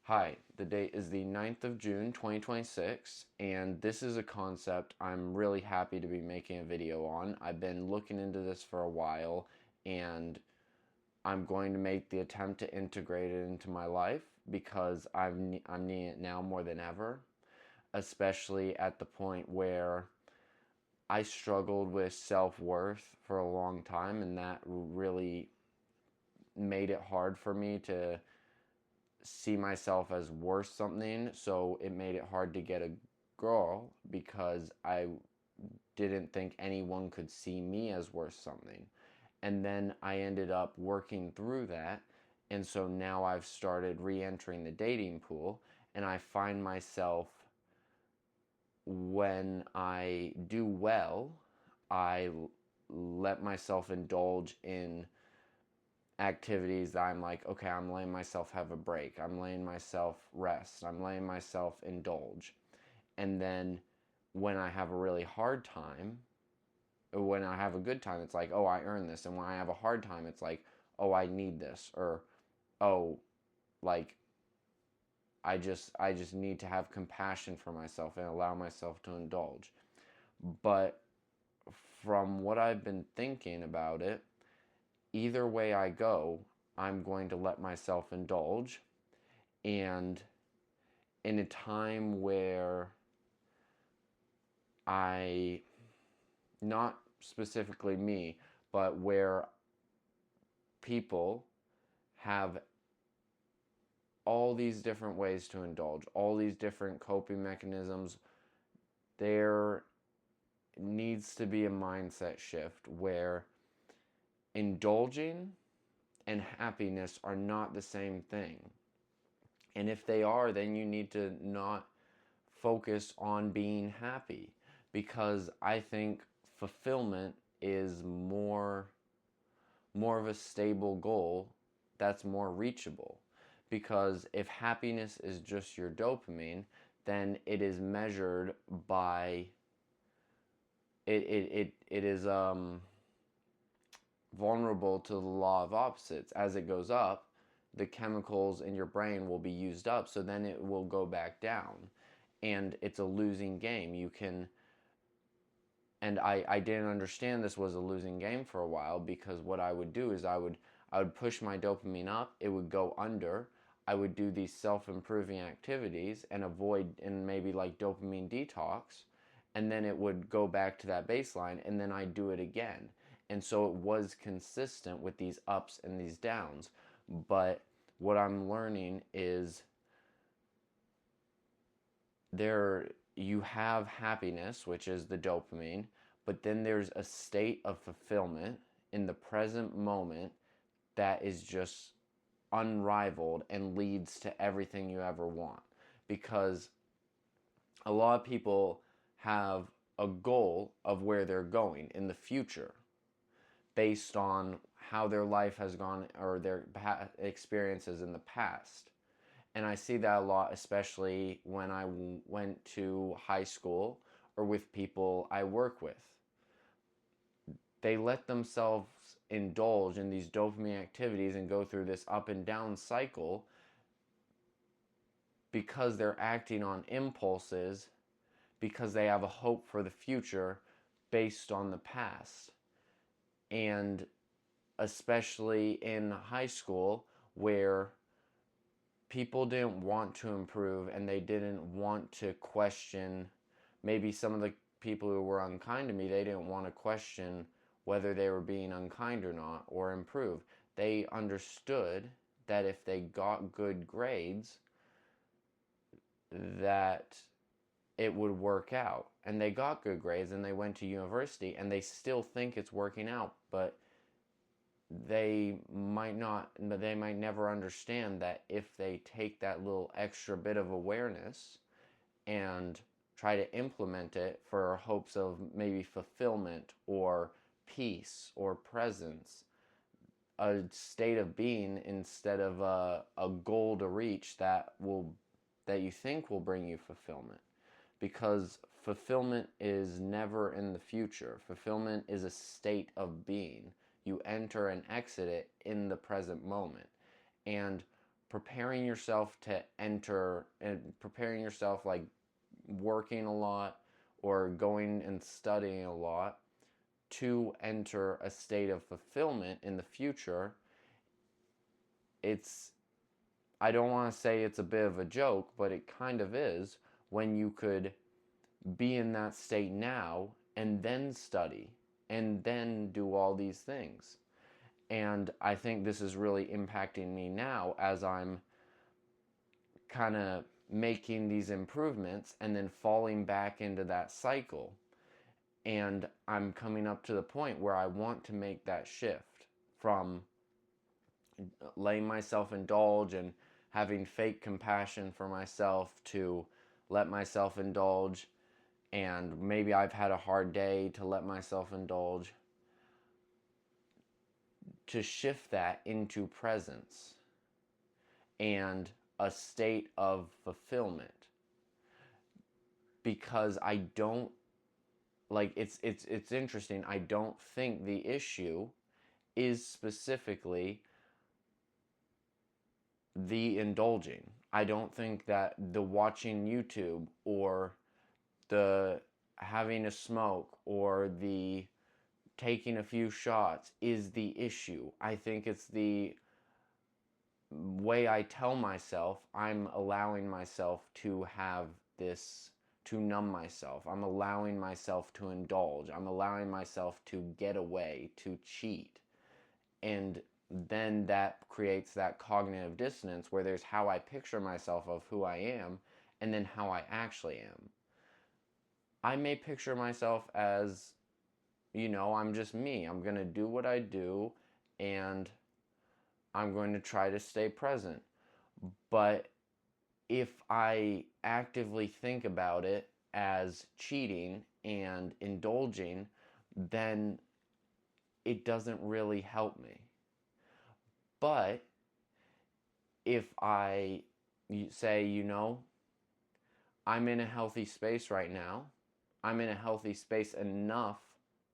Hi, the date is the 9th of June 2026, and this is a concept I'm really happy to be making a video on. I've been looking into this for a while, and I'm going to make the attempt to integrate it into my life because I'm needing it now more than ever, especially at the point where I struggled with self-worth for a long time, and that really made it hard for me to see myself as worth something, so it made it hard to get a girl because I didn't think anyone could see me as worth something. And then I ended up working through that, and so now I've started re-entering the dating pool, and I find myself, when I do well, I let myself indulge in activities that I'm like, okay, I'm letting myself have a break. I'm letting myself rest. I'm letting myself indulge. And then when I have a really hard time, when I have a good time, it's like, oh, I earned this. And when I have a hard time, it's like, oh, I need this. Or, oh, like, I just need to have compassion for myself and allow myself to indulge. But from what I've been thinking about it, either way I go, I'm going to let myself indulge. And in a time where I, not specifically me, but where people have all these different ways to indulge, all these different coping mechanisms, there needs to be a mindset shift where indulging and happiness are not the same thing. And if they are, then you need to not focus on being happy, because I think fulfillment is more of a stable goal that's more reachable. Because if happiness is just your dopamine, then it is measured by it is vulnerable to the law of opposites. As it goes up, the chemicals in your brain will be used up, so then it will go back down. And it's a losing game. You can, and I didn't understand this was a losing game for a while, because what I would do is I would push my dopamine up, it would go under. I would do these self-improving activities and avoid, and maybe like dopamine detox, and then it would go back to that baseline, and then I'd do it again. And so it was consistent with these ups and these downs. But what I'm learning is, there you have happiness, which is the dopamine, but then there's a state of fulfillment in the present moment that is just unrivaled and leads to everything you ever want. Because a lot of people have a goal of where they're going in the future based on how their life has gone or their experiences in the past. And I see that a lot, especially when I went to high school or with people I work with. They let themselves indulge in these dopamine activities and go through this up and down cycle because they're acting on impulses, because they have a hope for the future based on the past. And especially in high school, where people didn't want to improve and they didn't want to question, maybe some of the people who were unkind to me, they didn't want to question whether they were being unkind or not, or improve. They understood that if they got good grades, that it would work out. And they got good grades and they went to university and they still think it's working out, but they might never understand that if they take that little extra bit of awareness and try to implement it for hopes of maybe fulfillment or peace or presence, a state of being instead of a goal to reach that you think will bring you fulfillment. Because fulfillment is never in the future. Fulfillment is a state of being. You enter and exit it in the present moment. And preparing yourself to enter, and preparing yourself like working a lot or going and studying a lot to enter a state of fulfillment in the future. It's, I don't want to say it's a bit of a joke, but it kind of is, when you could be in that state now and then study and then do all these things. And I think this is really impacting me now as I'm kind of making these improvements and then falling back into that cycle. And I'm coming up to the point where I want to make that shift from letting myself indulge and having fake compassion for myself to let myself indulge. And maybe I've had a hard day to let myself indulge, to shift that into presence and a state of fulfillment. Because I don't, like, it's interesting. I don't think the issue is specifically the indulging. I don't think that the watching YouTube or the having a smoke or the taking a few shots is the issue. I think it's the way I tell myself I'm allowing myself to have this, to numb myself. I'm allowing myself to indulge. I'm allowing myself to get away, to cheat. And then that creates that cognitive dissonance where there's how I picture myself of who I am and then how I actually am. I may picture myself as, I'm just me. I'm going to do what I do and I'm going to try to stay present. But if I actively think about it as cheating and indulging, then it doesn't really help me. But if I say, I'm in a healthy space right now, I'm in a healthy space enough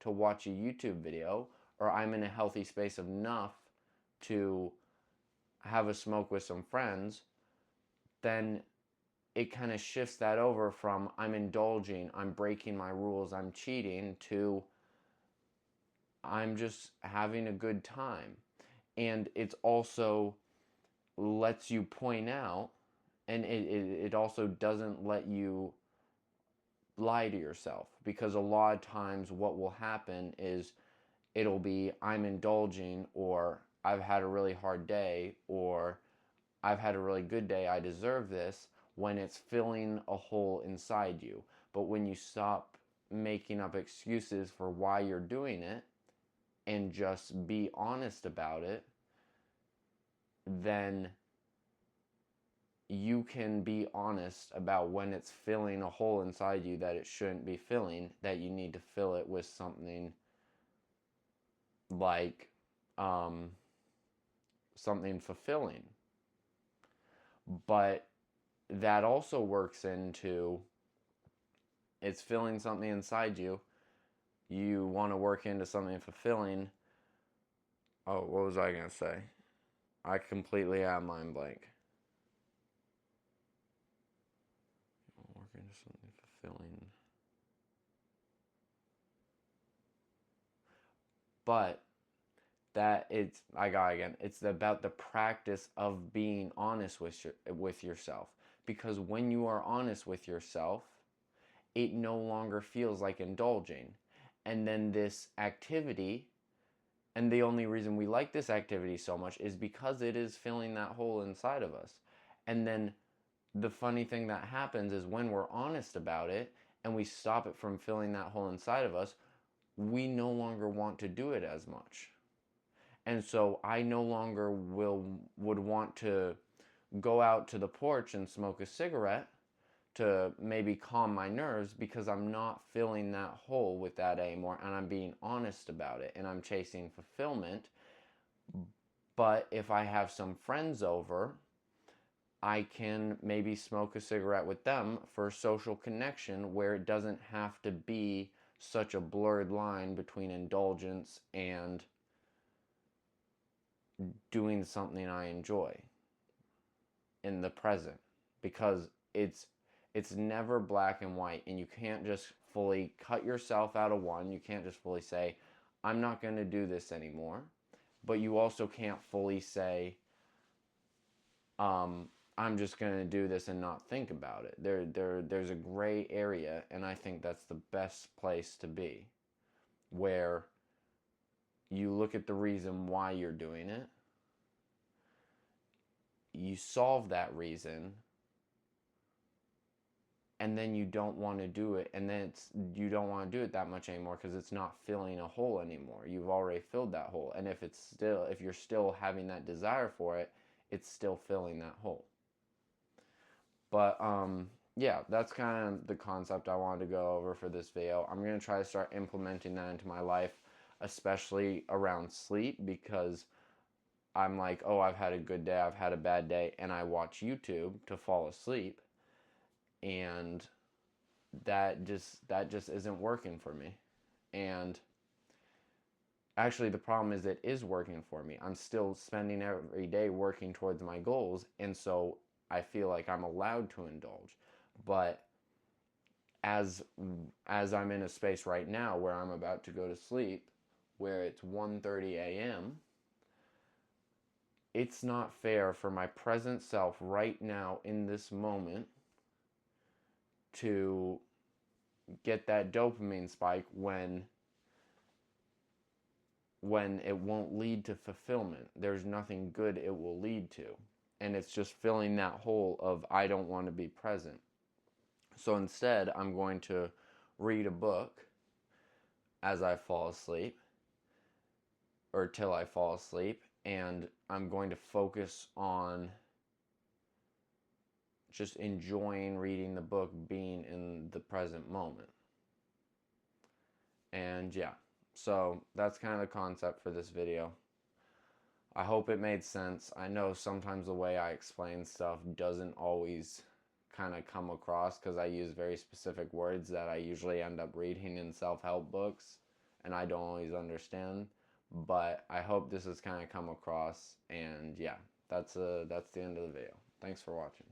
to watch a YouTube video, or I'm in a healthy space enough to have a smoke with some friends, then it kind of shifts that over from I'm indulging, I'm breaking my rules, I'm cheating, to I'm just having a good time. And it's also lets you point out, and it also doesn't let you lie to yourself, because a lot of times what will happen is it'll be I'm indulging, or I've had a really hard day, or I've had a really good day, I deserve this, when it's filling a hole inside you. But when you stop making up excuses for why you're doing it and just be honest about it, then you can be honest about when it's filling a hole inside you that it shouldn't be filling, that you need to fill it with something like something fulfilling. But that also works into, it's filling something inside you. You want to work into something fulfilling. Oh, what was I going to say? I completely have mind blank. Work into something fulfilling. But that it's about the practice of being honest with yourself. Because when you are honest with yourself, it no longer feels like indulging. And then this activity, and the only reason we like this activity so much is because it is filling that hole inside of us. And then the funny thing that happens is when we're honest about it and we stop it from filling that hole inside of us, we no longer want to do it as much. And so I no longer would want to go out to the porch and smoke a cigarette to maybe calm my nerves, because I'm not filling that hole with that anymore, and I'm being honest about it, and I'm chasing fulfillment. But if I have some friends over, I can maybe smoke a cigarette with them for social connection, where it doesn't have to be such a blurred line between indulgence and doing something I enjoy. in the present, because it's never black and white, and you can't just fully cut yourself out of one. You can't just fully say, I'm not going to do this anymore. But you also can't fully say, I'm just going to do this and not think about it. There's a gray area, and I think that's the best place to be, where you look at the reason why you're doing it, you solve that reason, and then you don't want to do it, and then you don't want to do it that much anymore because it's not filling a hole anymore. You've already filled that hole, and if you're still having that desire for it, it's still filling that hole. But yeah, that's kind of the concept I wanted to go over for this video. I'm going to try to start implementing that into my life, especially around sleep, because I'm like, oh, I've had a good day, I've had a bad day, and I watch YouTube to fall asleep, and that just isn't working for me. And actually, the problem is it is working for me. I'm still spending every day working towards my goals, and so I feel like I'm allowed to indulge. But as I'm in a space right now where I'm about to go to sleep, where it's 1:30 a.m., it's not fair for my present self right now in this moment to get that dopamine spike when it won't lead to fulfillment. There's nothing good it will lead to. And it's just filling that hole of I don't want to be present. So instead, I'm going to read a book as I fall asleep, or till I fall asleep, and I'm going to focus on just enjoying reading the book, being in the present moment. And yeah, so that's kind of the concept for this video. I hope it made sense. I know sometimes the way I explain stuff doesn't always kind of come across because I use very specific words that I usually end up reading in self-help books, and I don't always understand. But I hope this has kind of come across, and yeah, that's the end of the video. Thanks for watching.